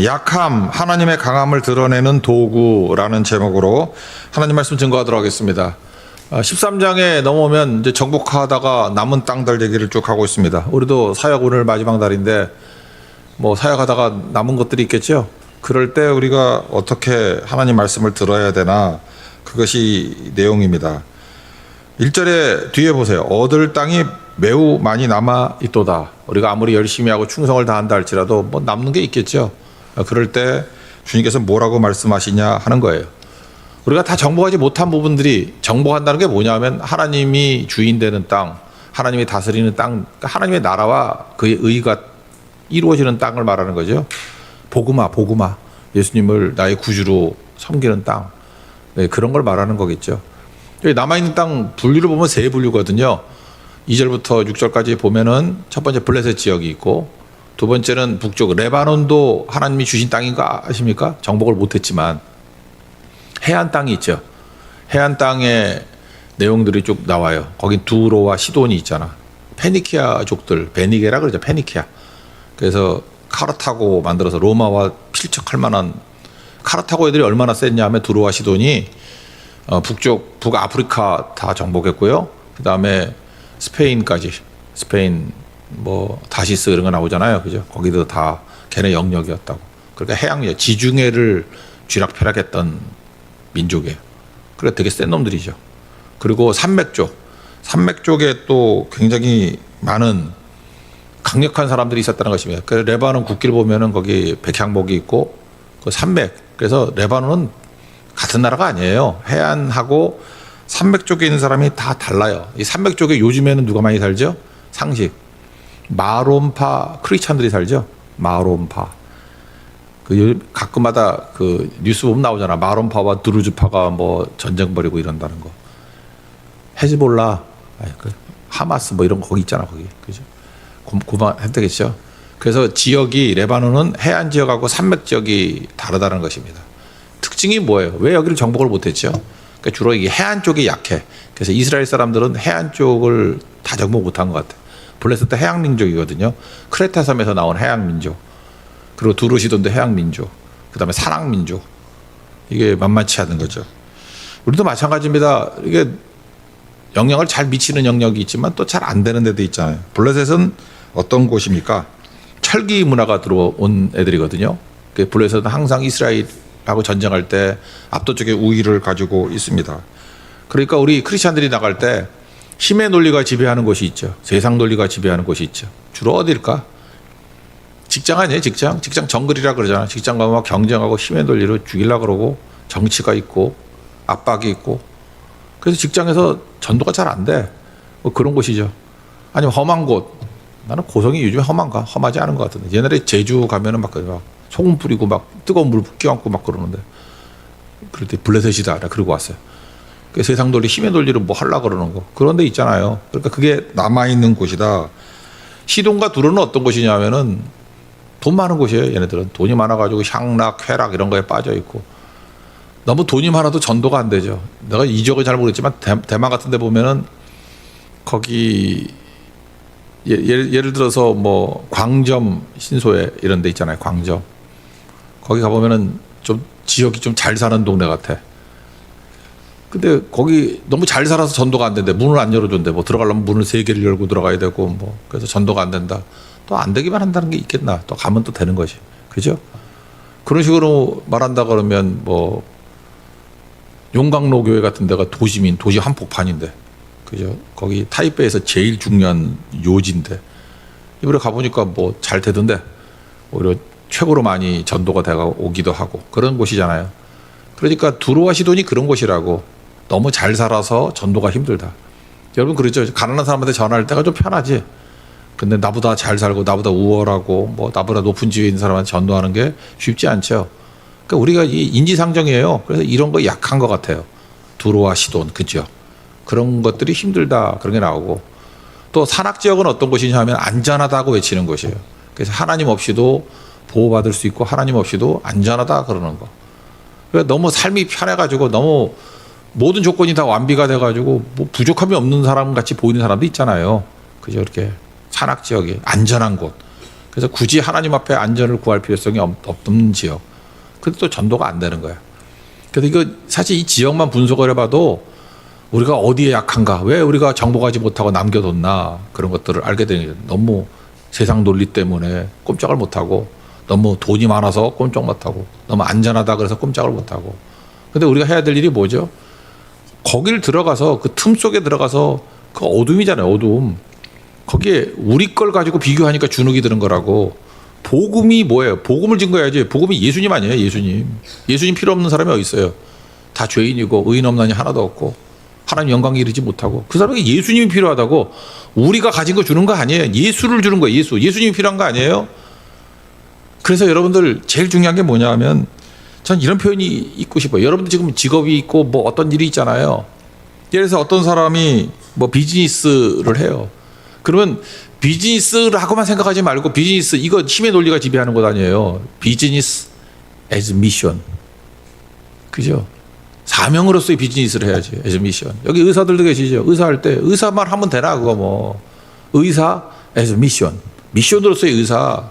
약함, 하나님의 강함을 드러내는 도구라는 제목으로 하나님 말씀 증거하도록 하겠습니다. 13장에 넘어오면 이제 정복하다가 남은 땅들 얘기를 쭉 하고 있습니다. 우리도 사역 오늘 마지막 날인데 뭐 사역하다가 남은 것들이 있겠죠. 그럴 때 우리가 어떻게 하나님 말씀을 들어야 되나, 그것이 내용입니다. 1절에 뒤에 보세요. 얻을 땅이 매우 많이 남아 있도다. 우리가 아무리 열심히 하고 충성을 다한다 할지라도 뭐 남는 게 있겠죠. 그럴 때 주님께서 뭐라고 말씀하시냐 하는 거예요. 우리가 다 정복하지 못한 부분들이, 정복한다는 게 뭐냐 하면 하나님이 주인 되는 땅, 하나님이 다스리는 땅, 하나님의 나라와 그의 의가 이루어지는 땅을 말하는 거죠. 복음화, 예수님을 나의 구주로 섬기는 땅, 네, 그런 걸 말하는 거겠죠. 남아있는 땅 분류를 보면 세 분류거든요. 2절부터 6절까지 보면은 첫 번째 블레셋 지역이 있고, 두 번째는 북쪽 레바논도 하나님이 주신 땅인가 아십니까? 정복을 못했지만 해안 땅이 있죠. 해안 땅의 내용들이 쭉 나와요. 거기 두로와 시돈이 있잖아. 페니키아족들, 베니게라 그러죠. 페니키아. 그래서 카르타고 만들어서 로마와 필적할 만한, 카르타고 애들이 얼마나 셌냐 하면 두로와 시돈이 북쪽 북아프리카 다 정복했고요. 그 다음에 스페인까지, 스페인 뭐 다시스 이런 거 나오잖아요, 그죠? 거기도 다 걔네 영역이었다고. 그러니까 해양 지중해를 쥐락펴락했던 민족이에요. 그래 되게 센 놈들이죠. 그리고 산맥 쪽에 또 굉장히 많은 강력한 사람들이 있었다는 것입니다. 그 레바논 국기를 보면은 거기 백향목이 있고 그 산맥. 그래서 레바논은 같은 나라가 아니에요. 해안하고 산맥 쪽에 있는 사람이 다 달라요. 이 산맥 쪽에 요즘에는 누가 많이 살죠? 상식. 마롬파 크리스찬들이 살죠. 마롬파. 그 가끔마다 그 뉴스 보면 나오잖아. 마롬파와 드루즈파가 뭐 전쟁 벌이고 이런다는 거. 헤즈볼라, 하마스 뭐 이런 거 거기 있잖아, 거기. 그죠? 그만해도 되겠죠. 그래서 지역이, 레바논은 해안 지역하고 산맥 지역이 다르다는 것입니다. 특징이 뭐예요? 왜 여기를 정복을 못했죠? 그러니까 주로 이게 해안 쪽이 약해. 그래서 이스라엘 사람들은 해안 쪽을 다 정복 못한 것 같아요. 블레셋도 해양 민족이거든요. 크레타 섬에서 나온 해양 민족. 그리고 두루시돈도 해양 민족. 그다음에 산악 민족. 이게 만만치 않은 거죠. 우리도 마찬가지입니다. 이게 영향을 잘 미치는 영역이 있지만 또 잘 안 되는 데도 있잖아요. 블레셋은 어떤 곳입니까? 철기 문화가 들어온 애들이거든요. 블레셋은 항상 이스라엘하고 전쟁할 때 압도적인 우위를 가지고 있습니다. 그러니까 우리 크리스찬들이 나갈 때 힘의 논리가 지배하는 곳이 있죠. 세상 논리가 지배하는 곳이 있죠. 주로 어딜까? 직장 아니에요, 직장? 직장 정글이라 그러잖아. 직장 가면 막 경쟁하고 힘의 논리로 죽이려고 그러고 정치가 있고 압박이 있고. 그래서 직장에서 전도가 잘 안 돼. 뭐 그런 곳이죠. 아니면 험한 곳. 나는 고성이 요즘에 험한가? 험하지 않은 것 같은데. 옛날에 제주 가면은 막 소금 뿌리고 막 뜨거운 물 끼얹고 막 그러는데. 그럴 때 블레셋이다. 그러고 왔어요. 그 세상 논리, 힘의 논리를 뭐 하려고 그러는 거. 그런 데 있잖아요. 그러니까 그게 남아있는 곳이다. 시돈과 두로는 어떤 곳이냐면은 돈 많은 곳이에요. 얘네들은 돈이 많아가지고 향락, 쾌락 이런 거에 빠져 있고. 너무 돈이 많아도 전도가 안 되죠. 내가 이 지역을 잘 모르겠지만 대만 같은 데 보면은 거기 예를 들어서 뭐 광점 신소에 이런 데 있잖아요. 광점. 거기 가보면은 좀 지역이 좀 잘 사는 동네 같아. 근데 거기 너무 잘 살아서 전도가 안 된대. 문을 안 열어준대. 뭐 들어가려면 문을 3개를 열고 들어가야 되고 뭐 그래서 전도가 안 된다. 또 안 되기만 한다는 게 있겠나. 또 가면 또 되는 거지. 그죠? 그런 식으로 말한다 그러면 뭐 용광로 교회 같은 데가 도시 한복판인데. 그죠? 거기 타이베이에서 제일 중요한 요지인데. 이번에 가보니까 뭐 잘 되던데. 오히려 최고로 많이 전도가 되고 오기도 하고 그런 곳이잖아요. 그러니까 두로와 시돈이 그런 곳이라고. 너무 잘 살아서 전도가 힘들다. 여러분 그렇죠? 가난한 사람한테 전화할 때가 좀 편하지. 근데 나보다 잘 살고 나보다 우월하고 뭐 나보다 높은 지위에 있는 사람한테 전도하는 게 쉽지 않죠. 그러니까 우리가 이 인지상정이에요. 그래서 이런 거 약한 것 같아요. 두로와 시돈, 그죠? 그런 것들이 힘들다 그런 게 나오고. 또 산악지역은 어떤 곳이냐 하면 안전하다고 외치는 곳이에요. 그래서 하나님 없이도 보호받을 수 있고 하나님 없이도 안전하다 그러는 거. 그러니까 너무 삶이 편해가지고 너무 모든 조건이 다 완비가 돼가지고 뭐 부족함이 없는 사람 같이 보이는 사람도 있잖아요. 그죠? 이렇게 산악지역이 안전한 곳. 그래서 굳이 하나님 앞에 안전을 구할 필요성이 없는 지역. 근데 또 전도가 안 되는 거야. 그래서 이거 사실 이 지역만 분석을 해봐도 우리가 어디에 약한가, 왜 우리가 정복하지 못하고 남겨뒀나, 그런 것들을 알게 되는 거예요. 너무 세상 논리 때문에 꼼짝을 못하고, 너무 돈이 많아서 꼼짝 못하고, 너무 안전하다 그래서 꼼짝을 못하고. 근데 우리가 해야 될 일이 뭐죠? 거길 들어가서, 그 틈 속에 들어가서, 그 어둠이잖아요, 어둠. 거기에 우리 걸 가지고 비교하니까 주눅이 드는 거라고. 복음이 뭐예요? 복음을 증거해야지. 복음이 예수님 아니에요, 예수님. 예수님 필요 없는 사람이 어디 있어요? 다 죄인이고 의인 없나니 하나도 없고 하나님 영광에 이르지 못하고. 그 사람에게 예수님이 필요하다고. 우리가 가진 거 주는 거 아니에요. 예수를 주는 거예요. 예수님이 필요한 거 아니에요. 그래서 여러분들 제일 중요한 게 뭐냐 하면, 전 이런 표현이 있고 싶어요. 여러분들 지금 직업이 있고 뭐 어떤 일이 있잖아요. 예를 들어서 어떤 사람이 뭐 비즈니스를 해요. 그러면 비즈니스라고만 생각하지 말고, 비즈니스, 이거 힘의 논리가 지배하는 것 아니에요. 비즈니스 as mission. 그죠? 사명으로서의 비즈니스를 해야지. as mission. 여기 의사들도 계시죠? 의사할 때 의사만 하면 되나? 그거 뭐. 의사 as mission. 미션으로서의 의사.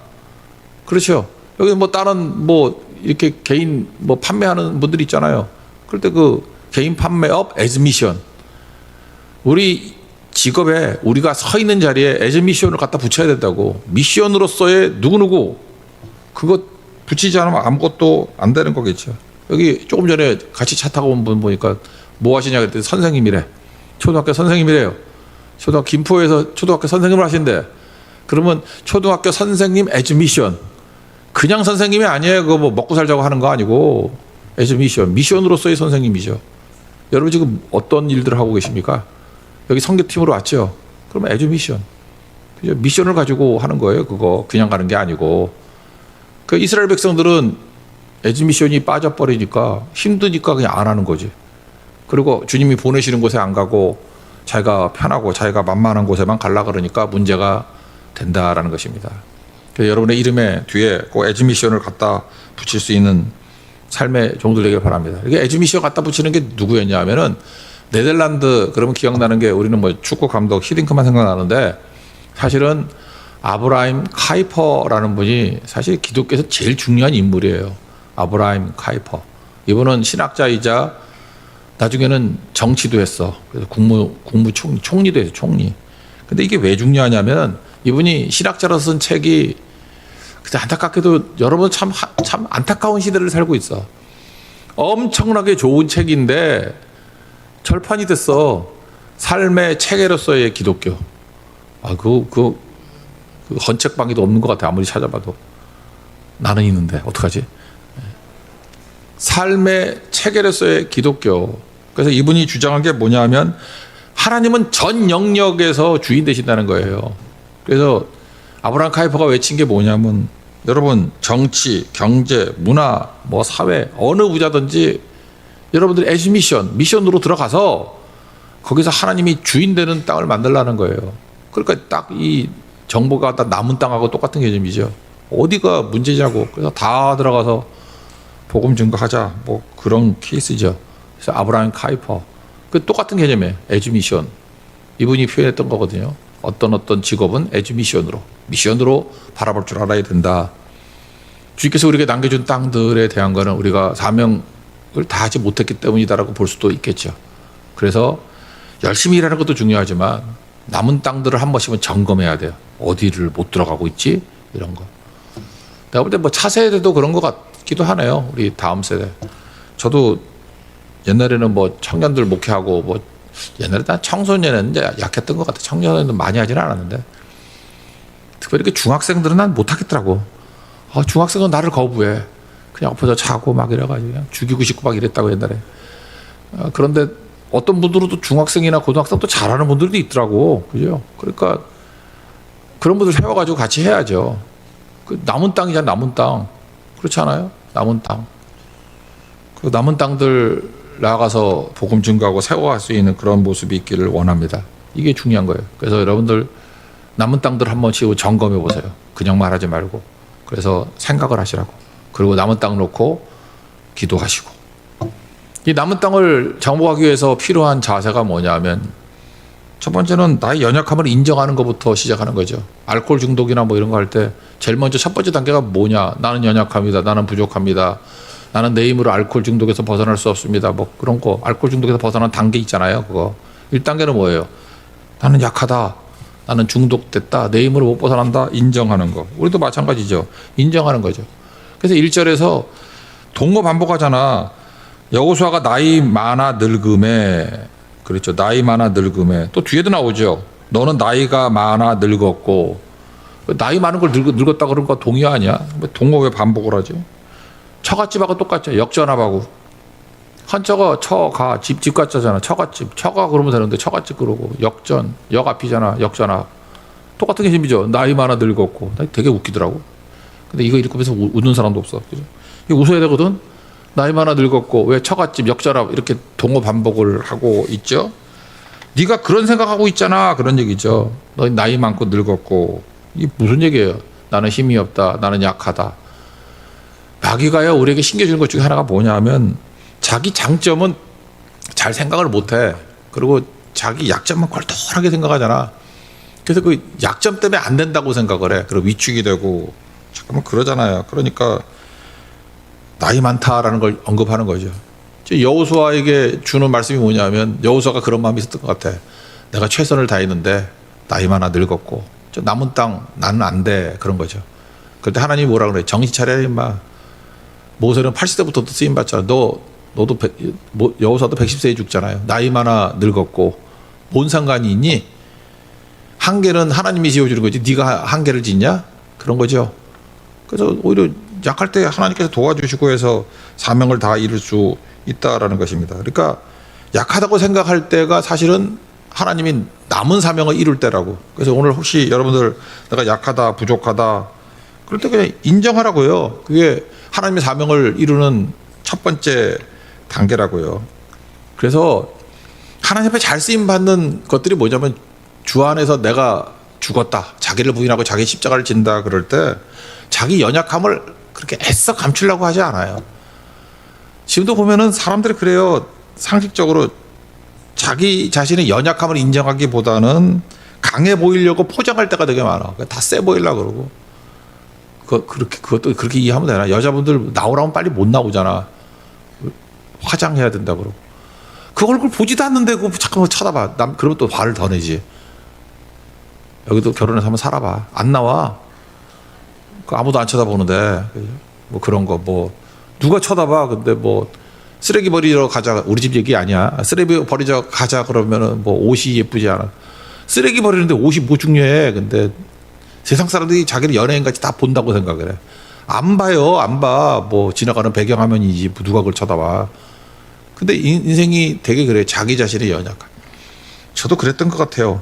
그렇죠? 여기 뭐 다른 뭐 이렇게 개인 뭐 판매하는 분들 있잖아요. 그럴 때 그 개인 판매업 as mission. 우리 직업에 우리가 서 있는 자리에 as mission을 갖다 붙여야 된다고. 미션으로서의 누구누구. 그거 붙이지 않으면 아무것도 안 되는 거겠죠. 여기 조금 전에 같이 차 타고 온 분 보니까 뭐 하시냐 그랬더니 선생님이래. 초등학교 선생님이래요. 김포에서 초등학교 선생님을 하신대. 그러면 초등학교 선생님 as mission. 그냥 선생님이 아니에요. 그거 뭐 먹고 살자고 하는 거 아니고 as mission. 미션으로서의 선생님이죠. 여러분 지금 어떤 일들을 하고 계십니까? 여기 선교팀으로 왔죠. 그러면 as mission. 그죠? 미션을 가지고 하는 거예요. 그거 그냥 가는 게 아니고. 그 이스라엘 백성들은 as mission이 빠져버리니까 힘드니까 그냥 안 하는 거지. 그리고 주님이 보내시는 곳에 안 가고 자기가 편하고 자기가 만만한 곳에만 가려 그러니까 문제가 된다라는 것입니다. 여러분의 이름에 뒤에 꼭 as mission을 갖다 붙일 수 있는 삶의 종들 되길 바랍니다. 이게 as mission 갖다 붙이는 게 누구였냐 하면은 네덜란드, 그러면 기억나는 게 우리는 뭐 축구 감독 히딩크만 생각나는데, 사실은 아브라임 카이퍼라는 분이 사실 기독교에서 제일 중요한 인물이에요. 아브라임 카이퍼. 이분은 신학자이자 나중에는 정치도 했어. 그래서 총리도 했어, 총리. 근데 이게 왜 중요하냐면, 이분이 신학자로서 쓴 책이, 근데 안타깝게도 여러분 참 안타까운 시대를 살고 있어. 엄청나게 좋은 책인데 절판이 됐어. 삶의 체계로서의 기독교. 그 헌책방에도 없는 것 같아. 아무리 찾아봐도. 나는 있는데 어떡하지? 삶의 체계로서의 기독교. 그래서 이분이 주장한 게 뭐냐면, 하나님은 전 영역에서 주인 되신다는 거예요. 그래서 아브라함 카이퍼가 외친 게 뭐냐면, 여러분 정치, 경제, 문화, 뭐 사회, 어느 부자든지 여러분들이 as mission, 미션으로 들어가서 거기서 하나님이 주인 되는 땅을 만들라는 거예요. 그러니까 딱 이 정보가 다 남은 땅하고 똑같은 개념이죠. 어디가 문제냐고. 그래서 다 들어가서 복음 증거하자. 뭐 그런 케이스죠. 그래서 아브라함 카이퍼. 그 똑같은 개념이에요. as mission. 이분이 표현했던 거거든요. 어떤 직업은 as 미션으로 바라볼 줄 알아야 된다. 주님께서 우리에게 남겨준 땅들에 대한 거는 우리가 사명을 다하지 못했기 때문이다라고 볼 수도 있겠죠. 그래서 열심히 일하는 것도 중요하지만 남은 땅들을 한 번씩은 점검해야 돼요. 어디를 못 들어가고 있지? 이런 거. 내가 볼 때 뭐 차세대도 그런 것 같기도 하네요. 우리 다음 세대. 저도 옛날에는 뭐 청년들 목회하고 뭐 옛날에 난 청소년은 이제 약했던 것 같아. 청년은 많이 하지는 않았는데, 특별히 이렇게 중학생들은 난 못하겠더라고. 중학생은 나를 거부해. 그냥 엎어져 자고 막 이래가지고 그냥 죽이고 싶고 막 이랬다고 옛날에. 그런데 어떤 분들은 또 중학생이나 고등학생 또 잘하는 분들도 있더라고. 그죠? 그러니까 그런 분들 세워가지고 같이 해야죠. 그 남은 땅이잖아, 남은 땅. 그렇지 않아요? 남은 땅. 그 남은 땅들 나아가서 복음 증거하고 세워갈 수 있는 그런 모습이 있기를 원합니다. 이게 중요한 거예요. 그래서 여러분들 남은 땅들 한 번씩 점검해 보세요. 그냥 말하지 말고. 그래서 생각을 하시라고. 그리고 남은 땅 놓고 기도하시고. 이 남은 땅을 정복하기 위해서 필요한 자세가 뭐냐면, 첫 번째는 나의 연약함을 인정하는 것부터 시작하는 거죠. 알코올 중독이나 뭐 이런 거 할 때 제일 먼저 첫 번째 단계가 뭐냐? 나는 연약합니다. 나는 부족합니다. 나는 내 힘으로 알코올 중독에서 벗어날 수 없습니다. 뭐 그런 거 알코올 중독에서 벗어난 단계 있잖아요. 그거 1단계는 뭐예요? 나는 약하다. 나는 중독됐다. 내 힘으로 못 벗어난다. 인정하는 거. 우리도 마찬가지죠. 인정하는 거죠. 그래서 1절에서 동거 반복하잖아. 여호수아가 나이 많아 늙음에, 그렇죠. 나이 많아 늙음에. 또 뒤에도 나오죠. 너는 나이가 많아 늙었고. 나이 많은 걸 늙었다 그런 거 동의 아니야? 동거 왜 반복을 하죠? 처갓집하고 똑같죠. 역전합하고. 한자가 처가 집 같잖아. 처갓집. 처가 그러면 되는데 처갓집 그러고. 역전. 역 앞이잖아. 역전합. 똑같은 개념이죠. 나이 많아 늙었고. 되게 웃기더라고. 근데 이거 읽으면서 웃는 사람도 없어. 그죠? 이거 웃어야 되거든. 나이 많아 늙었고 왜 처갓집 역전합 이렇게 동어 반복을 하고 있죠. 네가 그런 생각하고 있잖아. 그런 얘기죠. 너 나이 많고 늙었고. 이게 무슨 얘기예요? 나는 힘이 없다. 나는 약하다. 마귀가요 우리에게 신겨주는 것 중에 하나가 뭐냐면 자기 장점은 잘 생각을 못해. 그리고 자기 약점만 꼴똘하게 생각하잖아. 그래서 그 약점 때문에 안 된다고 생각을 해. 그리고 위축이 되고 잠깐만 그러잖아요. 그러니까 나이 많다라는 걸 언급하는 거죠. 여호수아에게 주는 말씀이 뭐냐면 여호수아가 그런 마음이 있었던 것 같아. 내가 최선을 다했는데 나이 많아 늙었고 저 남은 땅 나는 안 돼. 그런 거죠. 그때 하나님이 뭐라 그래? 정신 차려 임마. 모세는 80세부터 쓰임 받잖아. 너도 여호수아도 110세에 죽잖아요. 나이 많아 늙었고 뭔 상관이 있니? 한계는 하나님이 지어주는 거지. 네가 한계를 짓냐? 그런 거죠. 그래서 오히려 약할 때 하나님께서 도와주시고 해서 사명을 다 이룰 수 있다라는 것입니다. 그러니까 약하다고 생각할 때가 사실은 하나님이 남은 사명을 이룰 때라고. 그래서 오늘 혹시 여러분들 내가 약하다, 부족하다 그럴 때 그냥 인정하라고요. 그게 하나님의 사명을 이루는 첫 번째 단계라고요. 그래서 하나님 앞에 잘 쓰임 받는 것들이 뭐냐면 주 안에서 내가 죽었다. 자기를 부인하고 자기 십자가를 진다 그럴 때 자기 연약함을 그렇게 애써 감추려고 하지 않아요. 지금도 보면은 사람들이 그래요. 상식적으로 자기 자신의 연약함을 인정하기보다는 강해 보이려고 포장할 때가 되게 많아. 다 세 보이려고 그러고. 그것도 그렇게 이해하면 되나? 여자분들 나오라면 빨리 못 나오잖아. 화장해야 된다 그러고. 그 얼굴 보지도 않는데 그 잠깐만 쳐다봐. 그러면 또 화를 더 내지. 여기도 결혼해서 한번 살아봐. 안 나와. 아무도 안 쳐다보는데 뭐 그런 거 뭐 누가 쳐다봐. 근데 뭐 쓰레기 버리러 가자. 우리 집 얘기 아니야. 쓰레기 버리러 가자 그러면은 뭐 옷이 예쁘지 않아. 쓰레기 버리는데 옷이 뭐 중요해. 근데 세상 사람들이 자기를 연예인같이 다 본다고 생각을 해. 안 봐요. 안 봐. 뭐 지나가는 배경화면이지 누가 그걸 쳐다봐. 근데 인생이 되게 그래. 자기 자신의 연약함. 저도 그랬던 것 같아요.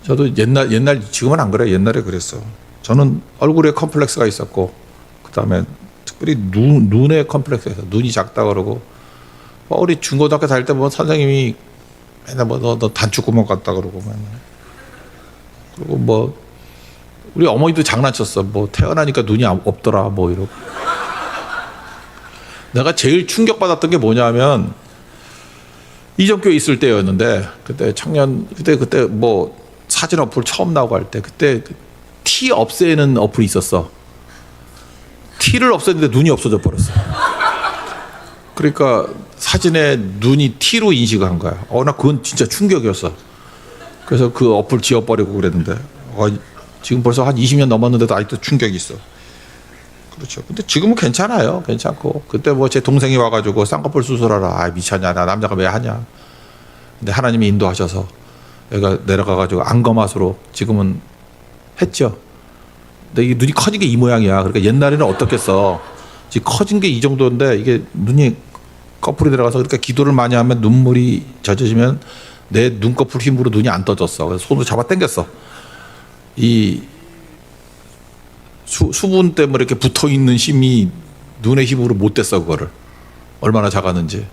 저도 옛날 지금은 안 그래. 옛날에 그랬어. 저는 얼굴에 컴플렉스가 있었고 그다음에 특별히 눈에 컴플렉스가 있어. 눈이 작다 그러고 우리 중고등학교 다닐 때 뭐 선생님이 맨날 뭐 너 단추구멍 같다 그러고 맨날. 그리고 뭐 우리 어머니도 장난쳤어. 뭐 태어나니까 눈이 없더라 뭐 이러고. 내가 제일 충격받았던 게 뭐냐면 이정교에 있을 때였는데 그때 뭐 사진 어플 처음 나오고 할 때 그때 티 없애는 어플이 있었어. 티를 없앴는데 눈이 없어져 버렸어. 그러니까 사진에 눈이 티로 인식한 거야. 나 그건 진짜 충격이었어. 그래서 그 어플 지워버리고 그랬는데 지금 벌써 한 20년 넘었는데도 아직도 충격이 있어. 그렇죠. 근데 지금은 괜찮아요. 괜찮고 그때 뭐 제 동생이 와가지고 쌍꺼풀 수술하라. 미쳤냐 나 남자가 왜 하냐. 근데 하나님이 인도하셔서 얘가 내려가가지고 안검하수로 지금은 했죠. 근데 이게 눈이 커진 게 이 모양이야. 그러니까 옛날에는 어떻겠어. 지금 커진 게 이 정도인데 이게 눈이 거풀이 들어가서 그러니까 기도를 많이 하면 눈물이 젖어지면 내 눈꺼풀 힘으로 눈이 안 떠졌어. 그래서 손으로 잡아 당겼어. 이 수분 때문에 이렇게 붙어 있는 힘이 눈의 힘으로 못 댔어. 그거를 얼마나 작았는지.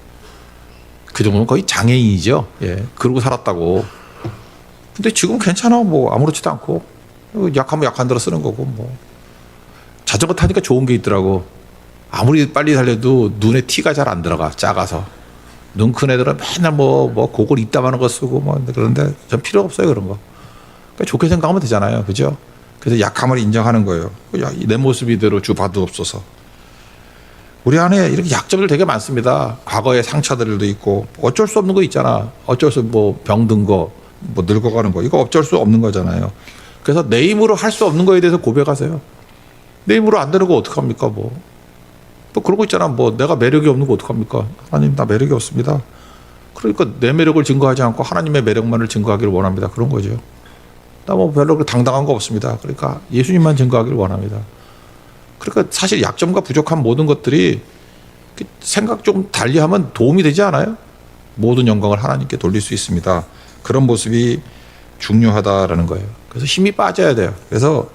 그 정도면 거의 장애인이죠. 예, 그러고 살았다고. 근데 지금 괜찮아. 뭐 아무렇지도 않고 약하면 약한 대로 쓰는 거고 뭐. 자전거 타니까 좋은 게 있더라고. 아무리 빨리 달려도 눈에 티가 잘 안 들어가. 작아서 눈 큰 애들은 맨날 뭐 그걸 이따만한 거 쓰고 뭐 그런데 전 필요 없어요 그런 거. 그러니까 좋게 생각하면 되잖아요, 그죠? 그래서 약함을 인정하는 거예요. 야, 내 모습 이대로 주받옵소서. 우리 안에 이렇게 약점들 되게 많습니다. 과거의 상처들도 있고 어쩔 수 없는 거 있잖아. 어쩔 수 뭐 병든 거, 뭐 늙어가는 거 이거 어쩔 수 없는 거잖아요. 그래서 내 힘으로 할 수 없는 거에 대해서 고백하세요. 내 힘으로 안 되는 거 어떡합니까 뭐 그런 거 있잖아. 뭐 내가 매력이 없는 거 어떡합니까? 하나님 나 매력이 없습니다. 그러니까 내 매력을 증거하지 않고 하나님의 매력만을 증거하기를 원합니다. 그런 거죠. 나 뭐 별로 당당한 거 없습니다. 그러니까 예수님만 증거하기를 원합니다. 그러니까 사실 약점과 부족한 모든 것들이 생각 좀 달리하면 도움이 되지 않아요? 모든 영광을 하나님께 돌릴 수 있습니다. 그런 모습이 중요하다라는 거예요. 그래서 힘이 빠져야 돼요. 그래서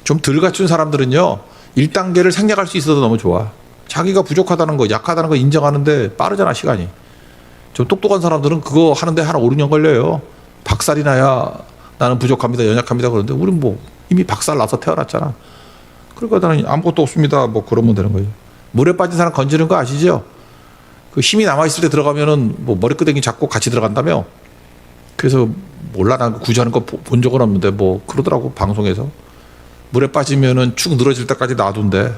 좀 덜 갖춘 사람들은요 1단계를 생략할 수 있어도 너무 좋아. 자기가 부족하다는 거 약하다는 거 인정하는데 빠르잖아 시간이. 좀 똑똑한 사람들은 그거 하는데 한 5, 6년 걸려요. 박살이 나야 나는 부족합니다 연약합니다 그러는데 우린 뭐 이미 박살 나서 태어났잖아. 그러니까 나는 아무것도 없습니다 뭐 그러면 되는 거예요. 물에 빠진 사람 건지는 거 아시죠? 그 힘이 남아있을 때 들어가면은 뭐 머리끄댕이 잡고 같이 들어간다며. 그래서 몰라 난 구조하는 거 본 적은 없는데 뭐 그러더라고 방송에서. 물에 빠지면은 축 늘어질 때까지 놔둔대.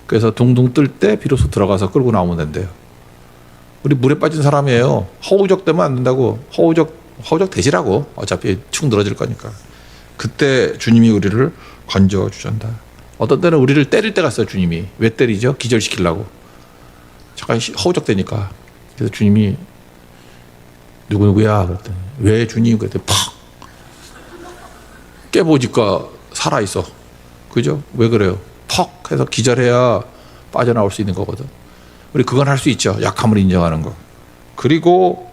그래서 둥둥 뜰 때 비로소 들어가서 끌고 나오면 된대요. 우리 물에 빠진 사람이에요. 허우적 되면 안 된다고. 허우적 되시라고. 어차피 축 늘어질 거니까. 그때 주님이 우리를 건져 주신다. 어떤 때는 우리를 때릴 때가 있어요 주님이. 왜 때리죠? 기절시키려고. 잠깐 허우적 되니까. 그래서 주님이 누구야? 그랬더니 왜 주님? 그랬더니 팍 깨보니까 살아있어. 그죠? 왜 그래요? 퍽 해서 기절해야 빠져나올 수 있는 거거든. 우리 그건 할 수 있죠. 약함을 인정하는 거. 그리고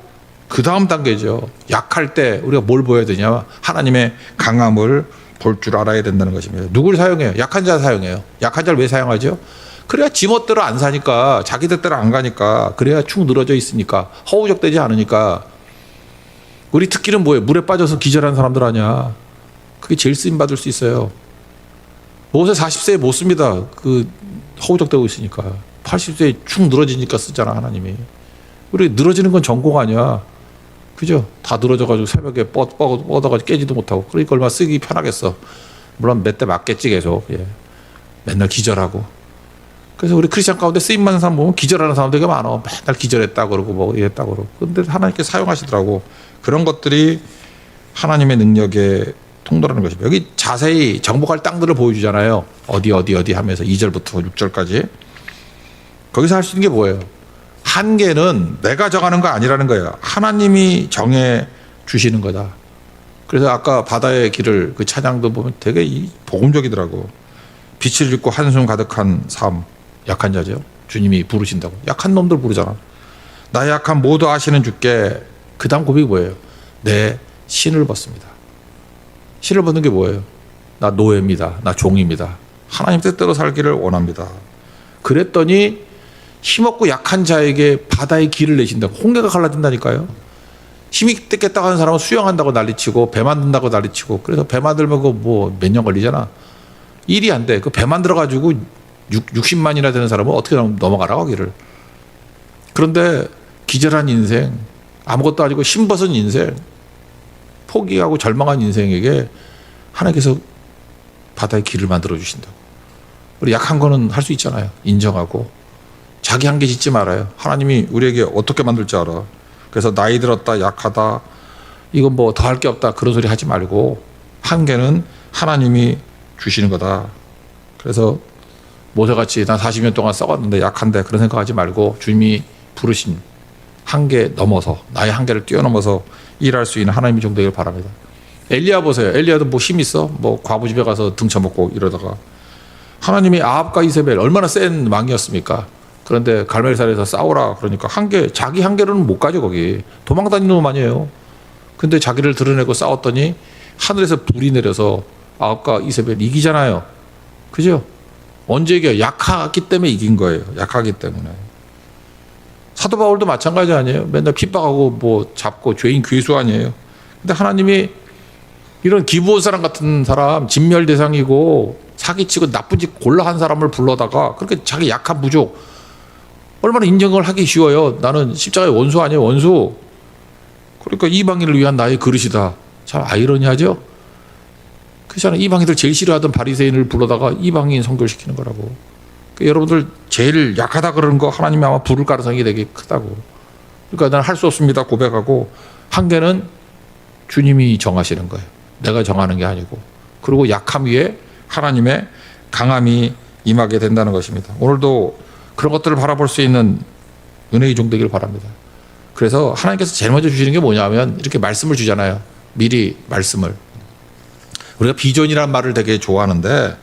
그 다음 단계죠. 약할 때 우리가 뭘 보여야 되냐? 하나님의 강함을 볼 줄 알아야 된다는 것입니다. 누굴 사용해요? 약한 자 사용해요. 약한 자를 왜 사용하죠? 그래야 지멋대로 안 사니까, 자기 뜻대로 안 가니까, 그래야 축 늘어져 있으니까, 허우적대지 않으니까. 우리 특기는 뭐예요? 물에 빠져서 기절한 사람들 아니야. 그게 제일 쓰임 받을 수 있어요. 모세 40세에 못 씁니다. 그 허우적대고 있으니까. 80세에 축 늘어지니까 쓰잖아 하나님이. 우리 늘어지는 건 전공 아니야. 그죠? 다 늘어져가지고 새벽에 뻗어가지고 깨지도 못하고. 그러니까 얼마나 쓰기 편하겠어. 물론 몇 대 맞겠지 계속. 예. 맨날 기절하고. 그래서 우리 크리스찬 가운데 쓰임 받는 사람 보면 기절하는 사람들 되게 많아. 맨날 기절했다 그러고 뭐 이랬다 그러고. 근데 하나님께 사용하시더라고. 그런 것들이 하나님의 능력에 통달하는 것입니다. 여기 자세히 정복할 땅들을 보여주잖아요. 어디 하면서 2절부터 6절까지. 거기서 할 수 있는 게 뭐예요? 한계는 내가 정하는 거 아니라는 거예요. 하나님이 정해 주시는 거다. 그래서 아까 바다의 길을 그 찬양도 보면 되게 복음적이더라고. 빛을 잃고 한숨 가득한 삶. 약한 자죠. 주님이 부르신다고. 약한 놈들 부르잖아. 나의 약한 모두 아시는 주께. 그 다음 고백이 뭐예요? 내 신을 벗습니다. 신을 벗는 게 뭐예요? 나 노예입니다. 나 종입니다. 하나님 뜻대로 살기를 원합니다. 그랬더니 힘없고 약한 자에게 바다의 길을 내신다고. 홍해가 갈라진다니까요. 힘이 겠다고 하는 사람은 수영한다고 난리치고 배 만든다고 난리치고. 그래서 배 만들면 그 뭐 몇 년 걸리잖아. 일이 안 돼. 그 배 만들어가지고 60만이나 되는 사람은 어떻게 넘어가라고 길을. 그런데 기절한 인생, 아무것도 아니고 힘벗은 인생, 포기하고 절망한 인생에게 하나님께서 바다의 길을 만들어 주신다고. 우리 약한 거는 할 수 있잖아요. 인정하고. 자기 한계 짓지 말아요. 하나님이 우리에게 어떻게 만들지 알아. 그래서 나이 들었다, 약하다, 이건 뭐 더 할 게 없다, 그런 소리 하지 말고 한계는 하나님이 주시는 거다. 그래서 모세같이 난 40년 동안 썩었는데 약한데 그런 생각하지 말고 주님이 부르신 한계 넘어서, 나의 한계를 뛰어넘어서 일할 수 있는 하나님이 좀 되길 바랍니다. 엘리야 보세요. 엘리야도 뭐 힘 있어? 뭐 과부 집에 가서 등쳐먹고 이러다가. 하나님이 아합과 이세벨 얼마나 센 왕이었습니까? 그런데 갈멜산에서 싸우라 그러니까 자기 한계로는 못 가죠. 거기 도망다니는 놈 아니에요. 근데 자기를 드러내고 싸웠더니 하늘에서 불이 내려서 아합과 이세벨 이기잖아요. 그죠? 언제 이겨요? 약하기 때문에 이긴 거예요. 약하기 때문에. 사도 바울도 마찬가지 아니에요? 맨날 핍박하고 뭐 잡고 죄인 괴수 아니에요? 근데 하나님이 이런 기브온 사람 같은 사람, 진멸 대상이고 사기치고 나쁜 짓 골라 한 사람을 불러다가 그렇게 자기 약한 부족, 얼마나 인정을 하기 쉬워요. 나는 십자가의 원수 아니에요, 원수. 그러니까 이방인을 위한 나의 그릇이다. 참 아이러니하죠? 그렇잖아요. 이방인들 제일 싫어하던 바리새인을 불러다가 이방인 선교시키는 거라고. 그러니까 여러분들 제일 약하다 그러는 거 하나님이 아마 부를 가능성이 되게 크다고. 그러니까 나는 할 수 없습니다 고백하고, 한계는 주님이 정하시는 거예요. 내가 정하는 게 아니고. 그리고 약함 위에 하나님의 강함이 임하게 된다는 것입니다. 오늘도 그런 것들을 바라볼 수 있는 은혜의 종 되기를 바랍니다. 그래서 하나님께서 제일 먼저 주시는 게 뭐냐면 이렇게 말씀을 주잖아요. 미리 말씀을. 우리가 비전이라는 말을 되게 좋아하는데,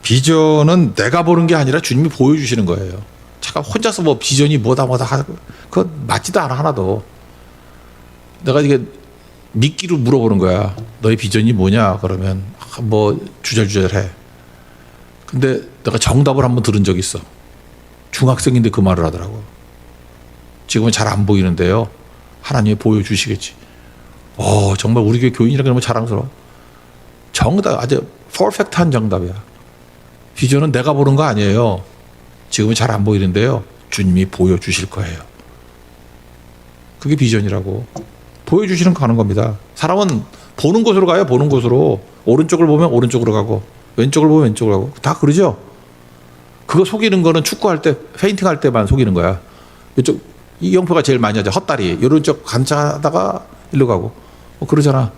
비전은 내가 보는 게 아니라 주님이 보여주시는 거예요. 잠깐 혼자서 뭐 비전이 뭐다 하고, 그거 맞지도 않아 하나도. 내가 이게 미끼로 물어보는 거야. 너의 비전이 뭐냐? 그러면 뭐 주절주절해. 근데 내가 정답을 한번 들은 적이 있어. 중학생인데 그 말을 하더라고. 지금은 잘 안 보이는데요, 하나님이 보여주시겠지. 정말 우리 교회 교인이라 그러면 자랑스러워. 정답, 아주 퍼펙트한 정답이야. 비전은 내가 보는 거 아니에요. 지금은 잘 안 보이는데요, 주님이 보여주실 거예요. 그게 비전이라고. 보여주시는 거 가는 겁니다. 사람은 보는 곳으로 가요. 보는 곳으로. 오른쪽을 보면 오른쪽으로 가고, 왼쪽을 보면 왼쪽으로 가고. 다 그러죠. 그거 속이는 거는 축구할 때, 페인팅 할 때만 속이는 거야. 이쪽 이영표가 제일 많이 하죠. 헛다리. 이쪽 관찰하다가 일로 가고. 그러잖아.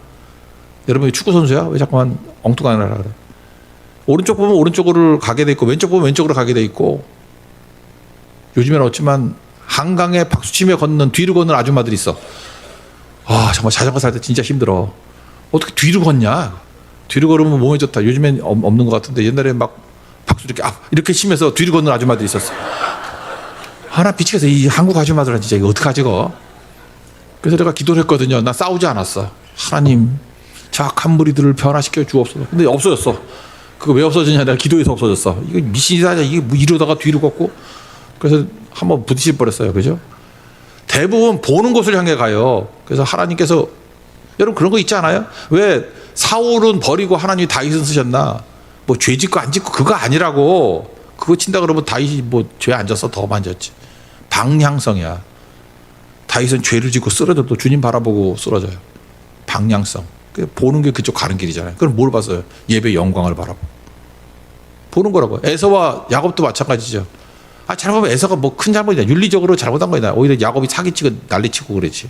여러분 축구 선수야? 왜 자꾸만 엉뚱한 걸 하라 그래. 오른쪽 보면 오른쪽으로 가게 돼 있고, 왼쪽 보면 왼쪽으로 가게 돼 있고. 요즘에는 어찌만 한강에 박수치며 걷는, 뒤로 걷는 아줌마들이 있어. 정말 자전거 살 때 진짜 힘들어. 어떻게 뒤로 걷냐? 뒤로 걸으면 몸에 좋다. 요즘엔 없는 것 같은데, 옛날에 막 박수 이렇게 치면서 뒤로 걷는 아줌마들이 있었어. 나 미치겠어. 이 한국 아줌마들은 진짜 이거 어떡하지, 그거? 그래서 내가 기도를 했거든요. 나 싸우지 않았어. 하나님, 저 악한 무리들을 변화시켜 주옵소서. 근데 없어졌어. 그거 왜 없어졌냐? 내가 기도해서 없어졌어. 이거 미신이다. 이게 뭐 이러다가 뒤로 걷고. 그래서 한번 부딪힐 뻔했어요. 그죠? 대부분 보는 곳을 향해 가요. 그래서 하나님께서, 여러분 그런 거 있지 않아요? 왜 사울은 버리고 하나님이 다윗은 쓰셨나? 뭐 죄 짓고 안 짓고 그거 아니라고. 그거 친다 그러면 다윗이 뭐 죄 안 졌어? 더 많이 졌지. 방향성이야. 다윗은 죄를 짓고 쓰러져도 주님 바라보고 쓰러져요. 방향성. 보는 게 그쪽 가는 길이잖아요. 그럼 뭘 봤어요? 예배 영광을 바라보고. 보는 거라고. 에서와 야곱도 마찬가지죠. 잘못하면 에서가 뭐 큰 잘못이냐. 윤리적으로 잘못한 거냐. 오히려 야곱이 사기치고 난리치고 그랬지.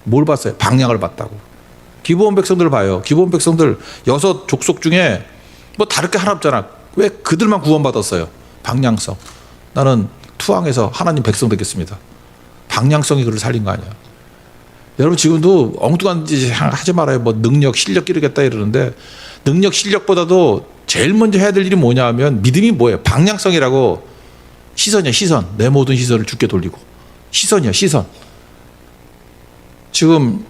뭘 봤어요? 방향을 봤다고. 기브온 백성들 봐요. 기브온 백성들 6 족속 중에 뭐 다를 게 하나 없잖아. 왜 그들만 구원받았어요? 방향성. 나는 투항해서 하나님 백성 되겠습니다. 방향성이 그를 살린 거 아니야. 여러분 지금도 엉뚱한 짓 하지 말아요. 뭐 능력, 실력 기르겠다 이러는데, 능력, 실력보다도 제일 먼저 해야 될 일이 뭐냐 하면, 믿음이 뭐예요? 방향성이라고. 시선이야, 시선. 내 모든 시선을 주께 돌리고. 시선이야, 시선. 지금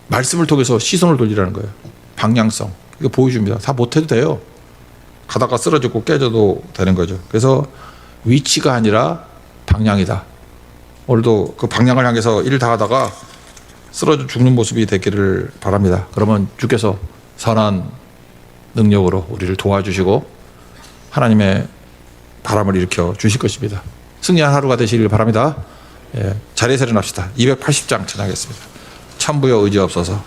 말씀을 통해서 시선을 돌리라는 거예요. 방향성. 이거 보여줍니다. 다 못해도 돼요. 가다가 쓰러지고 깨져도 되는 거죠. 그래서 위치가 아니라 방향이다. 오늘도 그 방향을 향해서 일을 다 하다가 쓰러져 죽는 모습이 되기를 바랍니다. 그러면 주께서 선한 능력으로 우리를 도와주시고 하나님의 바람을 일으켜 주실 것입니다. 승리한 하루가 되시길 바랍니다. 자리에서 일어납시다. 280장 찬양하겠습니다. 참부여 의지없어서.